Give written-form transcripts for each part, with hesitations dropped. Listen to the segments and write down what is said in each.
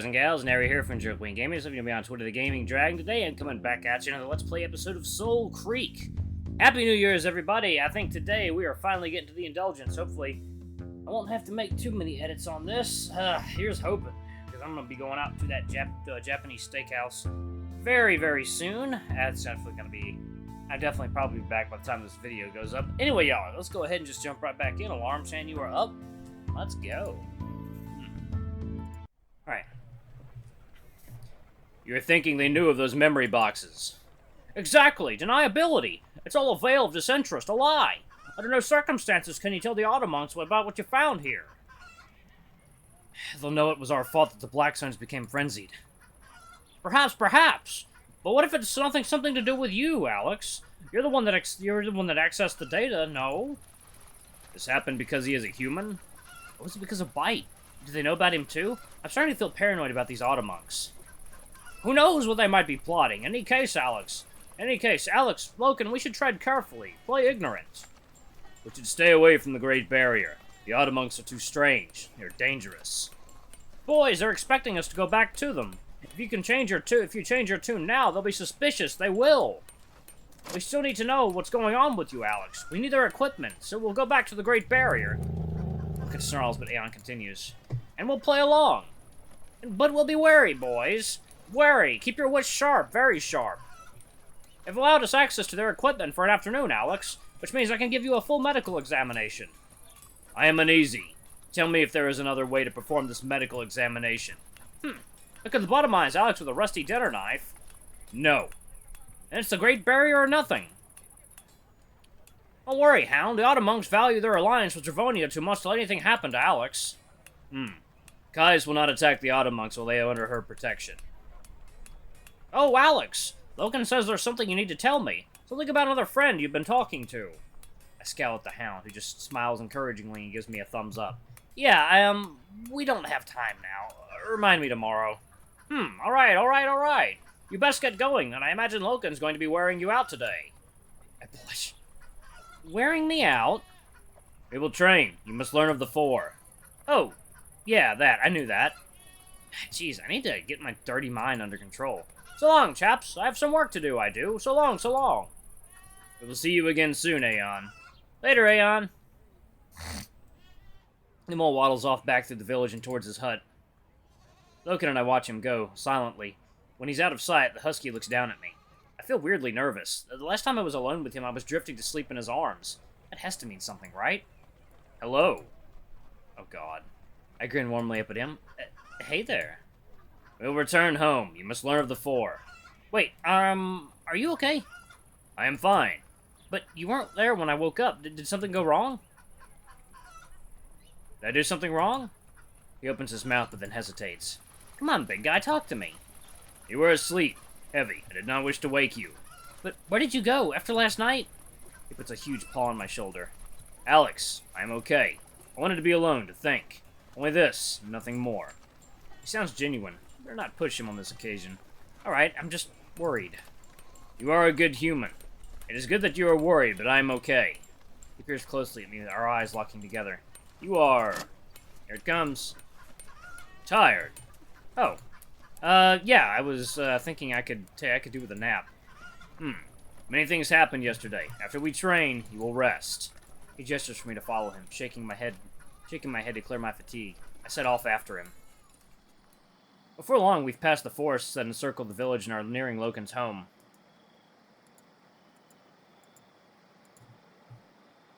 guys and gals, Nary here from Jerkwing Gaming. So if you're gonna be on Twitter, the Gaming Dragon. Today I'm coming back at you another Let's Play episode of Soulcreek. Happy New Year's, everybody! I think today we are finally getting to the Indulgence. Hopefully, I won't have to make too many edits on this. Here's hoping, because I'm gonna be going out to that Japanese steakhouse very, very soon. That's definitely gonna be. I'll definitely probably be back by the time this video goes up. Anyway, y'all, let's go ahead and just jump right back in. Alarm saying you are up. Let's go. Alright. You're thinking they knew of those memory boxes. Exactly! Deniability! It's all a veil of disinterest, a lie! Under no circumstances can you tell the Automonks about what you found here. They'll know it was our fault that the Black Suns became frenzied. Perhaps! But what if it's something to do with you, Alex? You're the one that accessed the data, no? This happened because he is a human? Or was it because of Byte? Do they know about him too? I'm starting to feel paranoid about these Automonks. Who knows what they might be plotting? Any case, Alex, Loken, we should tread carefully. Play ignorant. We should stay away from the Great Barrier. The Automonks are too strange. They're dangerous. Boys, they're expecting us to go back to them. If you change your tune now, they'll be suspicious. They will. We still need to know what's going on with you, Alex. We need their equipment, so we'll go back to the Great Barrier. Look at snarls, but Aeon continues. And we'll play along. But we'll be wary, boys. Wary. Keep your wits sharp, very sharp. They've allowed us access to their equipment for an afternoon, Alex, which means I can give you a full medical examination. I am uneasy. Tell me if there is another way to perform this medical examination. Look at the bottom eyes, Alex, with a rusty dinner knife. No. And it's the Great Barrier or nothing. Don't worry, Hound. The Automonks value their alliance with Dravonia too much to let anything happen to Alex. Kais will not attack the Automonks while they are under her protection. Oh, Alex! Loken says there's something you need to tell me. Something about another friend you've been talking to. I scowl at the Hound, who just smiles encouragingly and gives me a thumbs up. Yeah, we don't have time now. Remind me tomorrow. Alright. You best get going, and I imagine Loken's going to be wearing you out today. I blush. Wearing me out? We will train. You must learn of the four. Oh, yeah, that. I knew that. Jeez, I need to get my dirty mind under control. So long, chaps. I have some work to do, I do. So long. We will see you again soon, Aeon. Later, Aeon. The mole waddles off back through the village and towards his hut. Loken and I watch him go, silently. When he's out of sight, the husky looks down at me. I feel weirdly nervous. The last time I was alone with him, I was drifting to sleep in his arms. That has to mean something, right? Hello. Oh, God. I grin warmly up at him. Hey there. We'll return home. You must learn of the four. Wait, are you okay? I am fine. But you weren't there when I woke up. Did something go wrong? Did I do something wrong? He opens his mouth but then hesitates. Come on, big guy, talk to me. You were asleep. Heavy. I did not wish to wake you. But where did you go after last night? He puts a huge paw on my shoulder. Alex, I am okay. I wanted to be alone, to think. Only this, nothing more. He sounds genuine. Better not push him on this occasion. Alright, I'm just worried. You are a good human. It is good that you are worried, but I am okay. He peers closely at me, our eyes locking together. You are... Here it comes. Tired. Oh. Yeah, I was, thinking I could do with a nap. Many things happened yesterday. After we train, you will rest. He gestures for me to follow him, shaking my head to clear my fatigue. I set off after him. Before long, we've passed the forests that encircle the village and are nearing Loken's home.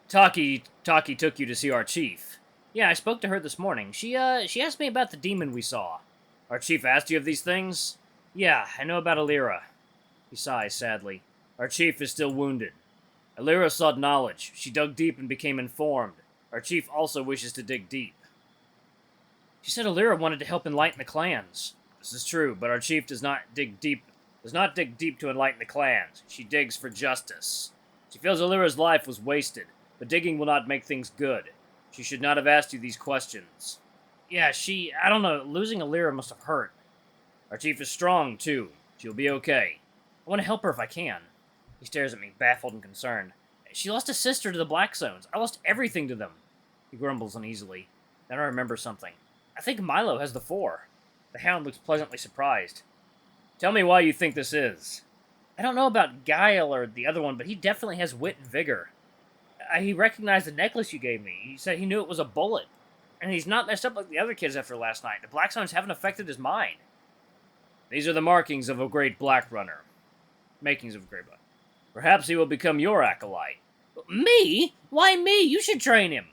Taki took you to see our chief. Yeah, I spoke to her this morning. She asked me about the demon we saw. Our chief asked you of these things? Yeah, I know about Alira. He sighs sadly. Our chief is still wounded. Alira sought knowledge. She dug deep and became informed. Our chief also wishes to dig deep. She said Alira wanted to help enlighten the clans. This is true, but our chief does not dig deep to enlighten the clans. She digs for justice. She feels Alira's life was wasted, but digging will not make things good. She should not have asked you these questions. Yeah, I don't know, losing Alira must have hurt. Our chief is strong, too. She'll be okay. I want to help her if I can. He stares at me, baffled and concerned. She lost a sister to the Black Zones. I lost everything to them. He grumbles uneasily. Then I remember something. I think Milo has the four. The hound looks pleasantly surprised. Tell me why you think this is. I don't know about Guile or the other one, but he definitely has wit and vigor. He recognized the necklace you gave me. He said he knew it was a bullet. And he's not messed up like the other kids after last night. The black signs haven't affected his mind. These are the markings of a great black runner. Makings of a great black. Perhaps he will become your acolyte. Me? Why me? You should train him.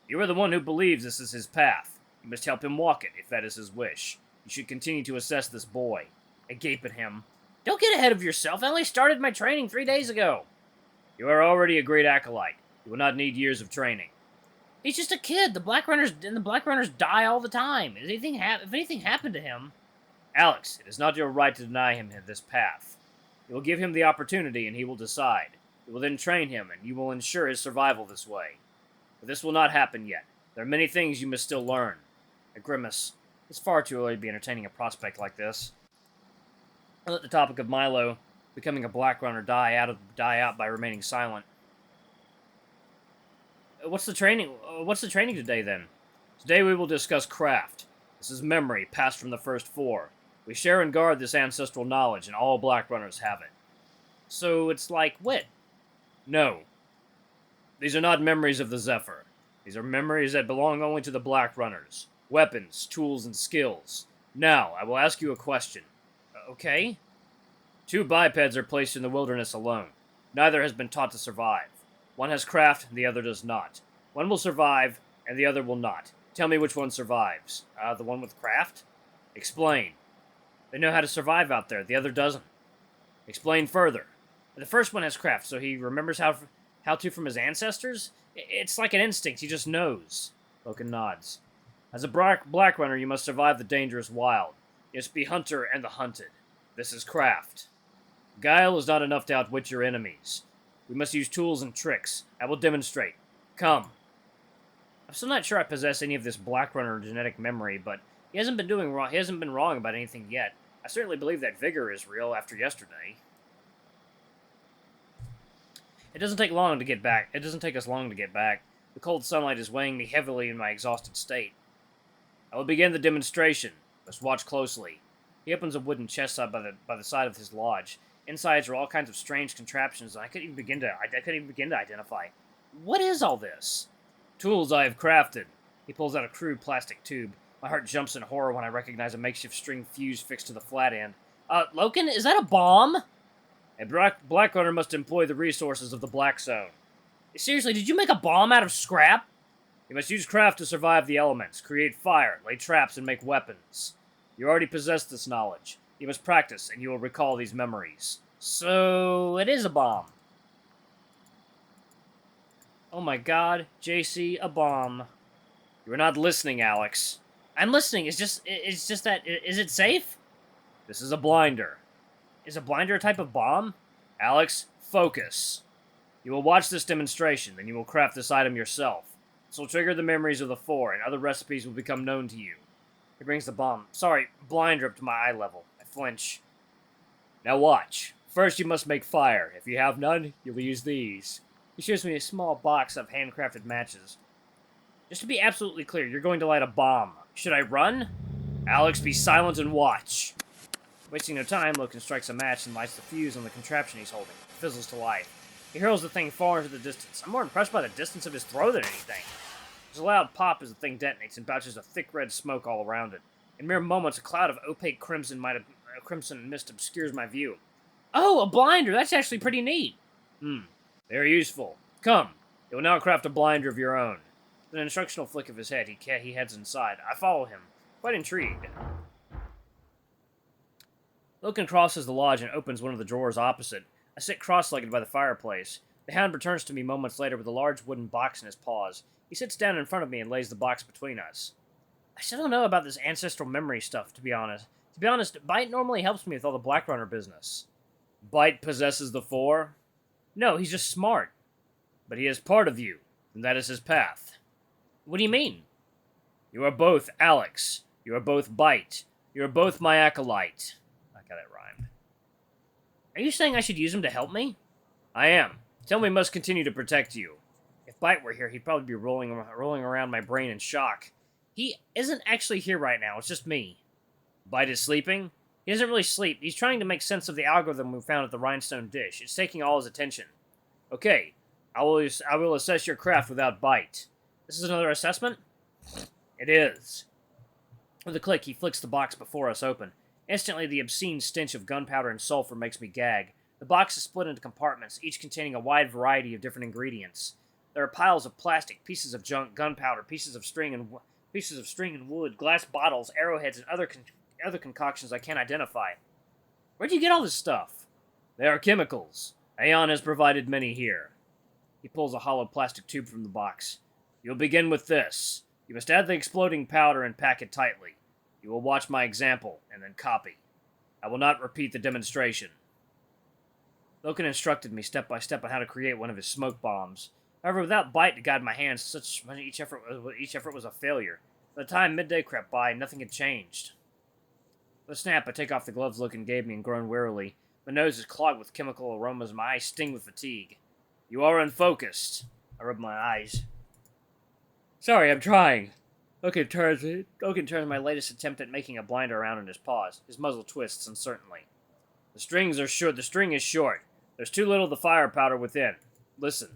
You are the one who believes this is his path. You must help him walk it, if that is his wish. You should continue to assess this boy. I gape at him. Don't get ahead of yourself. I only started my training 3 days ago. You are already a great acolyte. You will not need years of training. He's just a kid. The black runners die all the time. If anything happened to him... Alex, it is not your right to deny him this path. You will give him the opportunity, and he will decide. You will then train him, and you will ensure his survival this way. But this will not happen yet. There are many things you must still learn. I grimace. It's far too early to be entertaining a prospect like this. I let the topic of Milo becoming a black runner die out by remaining silent. What's the training today, then? Today we will discuss craft. This is memory, passed from the first four. We share and guard this ancestral knowledge, and all black runners have it. So it's like wit? No. These are not memories of the Zephyr. These are memories that belong only to the black runners. Weapons, tools, and skills. Now, I will ask you a question. Okay? 2 bipeds are placed in the wilderness alone. Neither has been taught to survive. One has craft, and the other does not. One will survive, and the other will not. Tell me which one survives. The one with craft? Explain. They know how to survive out there, the other doesn't. Explain further. The first one has craft, so he remembers how to from his ancestors? It's like an instinct, he just knows. Loken nods. As a black runner, you must survive the dangerous wild. You must be hunter and the hunted. This is craft. Guile is not enough to outwit your enemies. We must use tools and tricks. I will demonstrate. Come. I'm still not sure I possess any of this black runner genetic memory, but he hasn't been wrong about anything yet. I certainly believe that vigor is real after yesterday. It doesn't take us long to get back. The cold sunlight is weighing me heavily in my exhausted state. I will begin the demonstration. Must watch closely. He opens a wooden chest by the side of his lodge. Inside are all kinds of strange contraptions that I couldn't even begin to identify. What is all this? Tools I have crafted. He pulls out a crude plastic tube. My heart jumps in horror when I recognize a makeshift string fuse fixed to the flat end. Loken, is that a bomb? A black runner must employ the resources of the Black Zone. Seriously, did you make a bomb out of scrap? You must use craft to survive the elements, create fire, lay traps, and make weapons. You already possess this knowledge. You must practice, and you will recall these memories. So, it is a bomb. Oh my god, JC, a bomb. You are not listening, Alex. I'm listening, it's just that, is it safe? This is a blinder. Is a blinder a type of bomb? Alex, focus. You will watch this demonstration, then you will craft this item yourself. This will trigger the memories of the four, and other recipes will become known to you. He brings the blinder up to my eye level. I flinch. Now watch. First you must make fire. If you have none, you will use these. He shows me a small box of handcrafted matches. Just to be absolutely clear, you're going to light a bomb. Should I run? Alex, be silent and watch. Wasting no time, Loken strikes a match and lights the fuse on the contraption he's holding. It fizzles to life. He hurls the thing far into the distance. I'm more impressed by the distance of his throw than anything. There's a loud pop as the thing detonates and belches a thick red smoke all around it. In mere moments, a cloud of opaque crimson mist obscures my view. Oh, a blinder! That's actually pretty neat! Very useful. Come, you will now craft a blinder of your own. With an instructional flick of his head, he heads inside. I follow him, quite intrigued. Loken crosses the lodge and opens one of the drawers opposite. I sit cross-legged by the fireplace. The hound returns to me moments later with a large wooden box in his paws. He sits down in front of me and lays the box between us. I still don't know about this ancestral memory stuff, to be honest. Byte normally helps me with all the Black Runner business. Byte possesses the four? No, he's just smart. But he is part of you, and that is his path. What do you mean? You are both Alex. You are both Byte. You are both my acolyte. I got it rhymed. Are you saying I should use him to help me? I am. Tell me must continue to protect you. If Byte were here, he'd probably be rolling around my brain in shock. He isn't actually here right now, it's just me. Byte is sleeping? He doesn't really sleep. He's trying to make sense of the algorithm we found at the rhinestone dish. It's taking all his attention. Okay, I will assess your craft without Byte. This is another assessment? It is. With a click, he flicks the box before us open. Instantly, the obscene stench of gunpowder and sulfur makes me gag. The box is split into compartments, each containing a wide variety of different ingredients. There are piles of plastic, pieces of junk, gunpowder, pieces of string and wood, glass bottles, arrowheads, and other concoctions I can't identify. Where'd you get all this stuff? They are chemicals. Aeon has provided many here. He pulls a hollow plastic tube from the box. You'll begin with this. You must add the exploding powder and pack it tightly. You will watch my example, and then copy. I will not repeat the demonstration. Loken instructed me step by step on how to create one of his smoke bombs. However, without Byte to guide my hands, each effort was a failure. By the time midday crept by, nothing had changed. With a snap, I take off the gloves Loken gave me and groan wearily. My nose is clogged with chemical aromas, my eyes sting with fatigue. You are unfocused. I rub my eyes. Sorry, I'm trying. Loken turns my latest attempt at making a blinder around in his paws. His muzzle twists uncertainly. The string is short. There's too little of the fire powder within. Listen.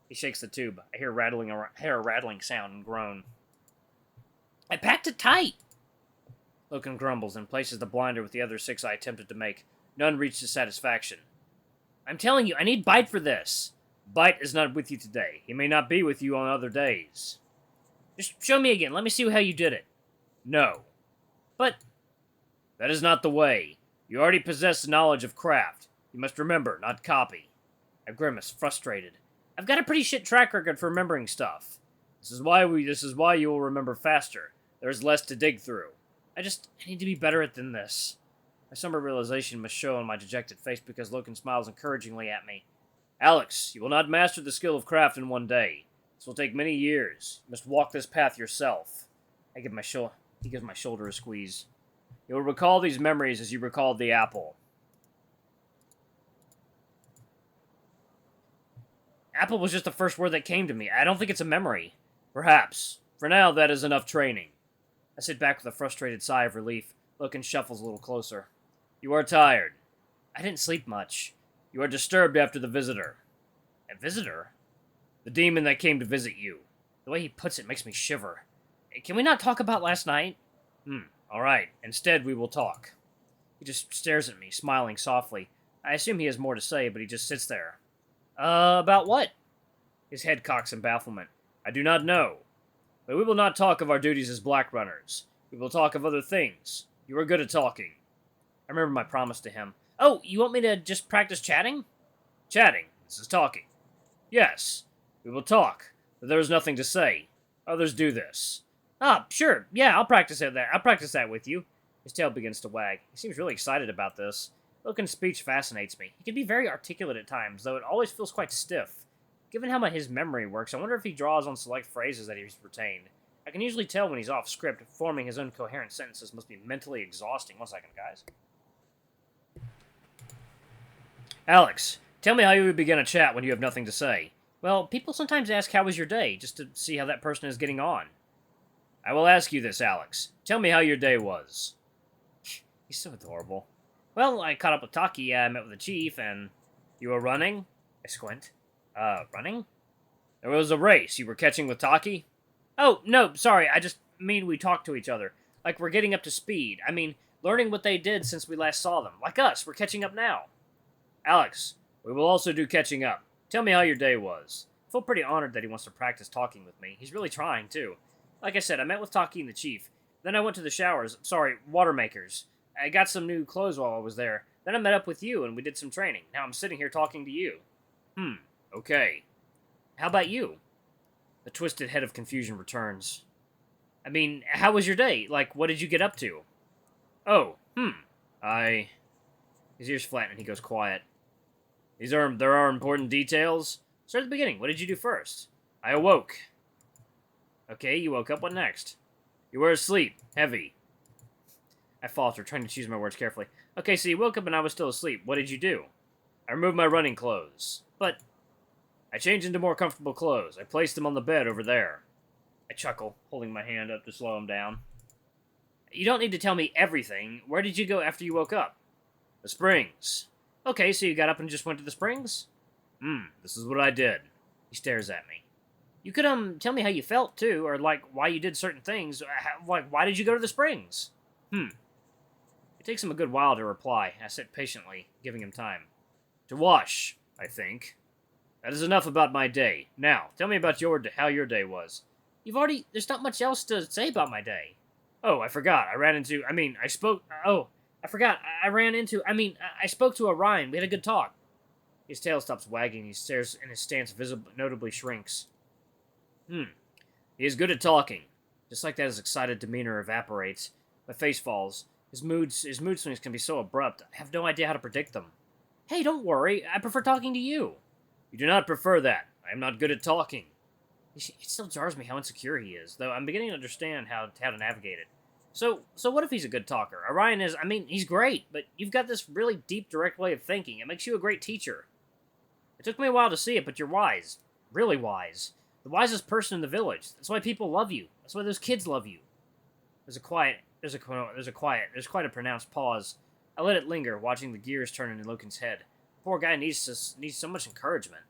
He shakes the tube. I hear a rattling sound and groan. I packed it tight. Loken grumbles and places the blinder with the other 6 I attempted to make. None reached his satisfaction. I'm telling you, I need Byte for this. Byte is not with you today. He may not be with you on other days. Just show me again. Let me see how you did it. No. But that is not the way. You already possess knowledge of craft. You must remember, not copy. I grimace, frustrated. I've got a pretty shit track record for remembering stuff. This is why you will remember faster. There is less to dig through. I need to be better at than this. My somber realization must show on my dejected face because Loken smiles encouragingly at me. Alex, you will not master the skill of craft in one day. This will take many years. You must walk this path yourself. He gives my shoulder a squeeze. You will recall these memories as you recalled the apple. Apple was just the first word that came to me. I don't think it's a memory. Perhaps. For now, that is enough training. I sit back with a frustrated sigh of relief. Loken shuffles a little closer. You are tired. I didn't sleep much. You are disturbed after the visitor. A visitor? The demon that came to visit you. The way he puts it makes me shiver. Can we not talk about last night? Alright. Instead, we will talk. He just stares at me, smiling softly. I assume he has more to say, but he just sits there. About what? His head cocks in bafflement. I do not know. But we will not talk of our duties as Black Runners. We will talk of other things. You are good at talking. I remember my promise to him. Oh, you want me to just practice chatting? Chatting. This is talking. Yes. We will talk, but there is nothing to say. Others do this. Ah, sure. Yeah, I'll practice that with you. His tail begins to wag. He seems really excited about this. Loken's speech fascinates me. He can be very articulate at times, though it always feels quite stiff. Given how his memory works, I wonder if he draws on select phrases that he's retained. I can usually tell when he's off script. Forming his own coherent sentences must be mentally exhausting. 1 second, guys. Alex, tell me how you would begin a chat when you have nothing to say. Well, people sometimes ask how was your day, just to see how that person is getting on. I will ask you this, Alex. Tell me how your day was. He's so adorable. Well, I caught up with Taki, I met with the chief, and... You were running? I squint. Running? There was a race. You were catching with Taki? Oh, no, sorry, I just mean we talked to each other. Like we're getting up to speed. I mean, learning what they did since we last saw them. Like us, we're catching up now. Alex, we will also do catching up. Tell me how your day was. I feel pretty honored that he wants to practice talking with me. He's really trying, too. Like I said, I met with Taki and the chief. Then I went to the water makers. I got some new clothes while I was there. Then I met up with you and we did some training. Now I'm sitting here talking to you. Okay. How about you? The twisted head of confusion returns. I mean, how was your day? Like, what did you get up to? Oh, His ears flatten and he goes quiet. There are important details? Start at the beginning. What did you do first? I awoke. Okay, you woke up. What next? You were asleep. Heavy. I falter, trying to choose my words carefully. Okay, so you woke up and I was still asleep. What did you do? I removed my running clothes. But... I changed into more comfortable clothes. I placed them on the bed over there. I chuckle, holding my hand up to slow him down. You don't need to tell me everything. Where did you go after you woke up? The springs. Okay, so you got up and just went to the springs? This is what I did. He stares at me. You could, tell me how you felt, too, or, like, why you did certain things. Like, why did you go to the springs? It takes him a good while to reply. I sit patiently, giving him time. To wash, I think. That is enough about my day. Now, tell me about how your day was. There's not much else to say about my day. Oh, I forgot. I spoke to Orion. We had a good talk. His tail stops wagging. He stares, and his stance notably shrinks. He is good at talking. Just like that, his excited demeanor evaporates. My face falls. His mood swings can be so abrupt. I have no idea how to predict them. Hey, don't worry. I prefer talking to you. You do not prefer that. I am not good at talking. It still jars me how insecure he is, though I'm beginning to understand how to navigate it. So what if he's a good talker? Orion is, he's great, but you've got this really deep, direct way of thinking. It makes you a great teacher. It took me a while to see it, but you're wise. Really wise. The wisest person in the village. That's why people love you. That's why those kids love you. There's quite a pronounced pause. I let it linger, watching the gears turn in Loken's head. The poor guy needs so much encouragement.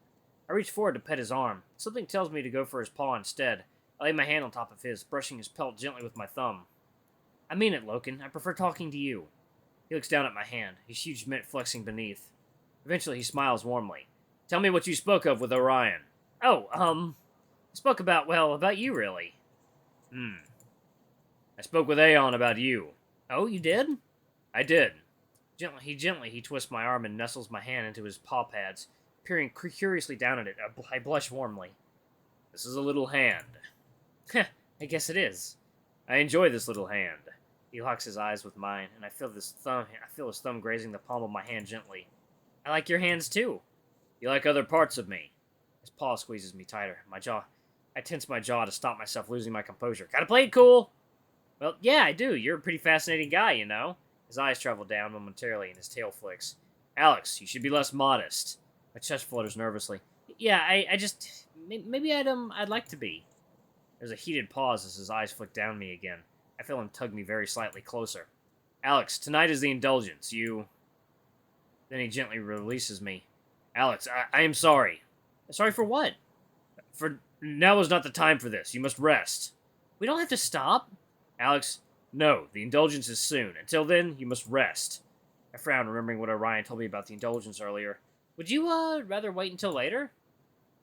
I reach forward to pet his arm. Something tells me to go for his paw instead. I lay my hand on top of his, brushing his pelt gently with my thumb. I mean it, Loken. I prefer talking to you. He looks down at my hand, his huge mitt flexing beneath. Eventually, he smiles warmly. Tell me what you spoke of with Orion. Oh, spoke about you, really. I spoke with Aeon about you. Oh, you did? I did. He twists my arm and nestles my hand into his paw pads, peering curiously down at it. I blush warmly. This is a little hand. Heh, I guess it is. I enjoy this little hand. He locks his eyes with mine, and I feel his thumb grazing the palm of my hand gently. I like your hands, too. You like other parts of me. His paw squeezes me tighter. I tense my jaw to stop myself losing my composure. Gotta play it cool! Well, yeah, I do. You're a pretty fascinating guy, you know? His eyes travel down momentarily, and his tail flicks. Alex, you should be less modest. My chest flutters nervously. Yeah, I just... Maybe I'd like to be. There's a heated pause as his eyes flick down at me again. I feel him tug me very slightly closer. Alex, tonight is the Indulgence. Then he gently releases me. Alex, I am sorry. Sorry for what? For now is not the time for this. You must rest. We don't have to stop. Alex, no. The Indulgence is soon. Until then, you must rest. I frown, remembering what Orion told me about the Indulgence earlier. Would you, rather wait until later?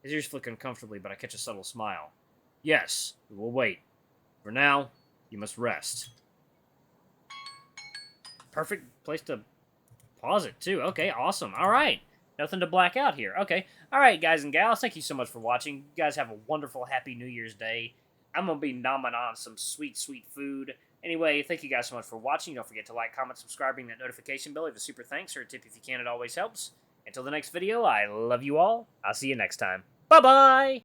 His ears flick uncomfortably, but I catch a subtle smile. Yes, we will wait. For now, you must rest. Perfect place to pause it, too. Okay, awesome. All right. Nothing to black out here. Okay. All right, guys and gals, thank you so much for watching. You guys have a wonderful, happy New Year's Day. I'm going to be nomming on some sweet, sweet food. Anyway, thank you guys so much for watching. Don't forget to like, comment, subscribe, ring that notification bell. Leave a super thanks or a tip if you can. It always helps. Until the next video, I love you all. I'll see you next time. Bye-bye!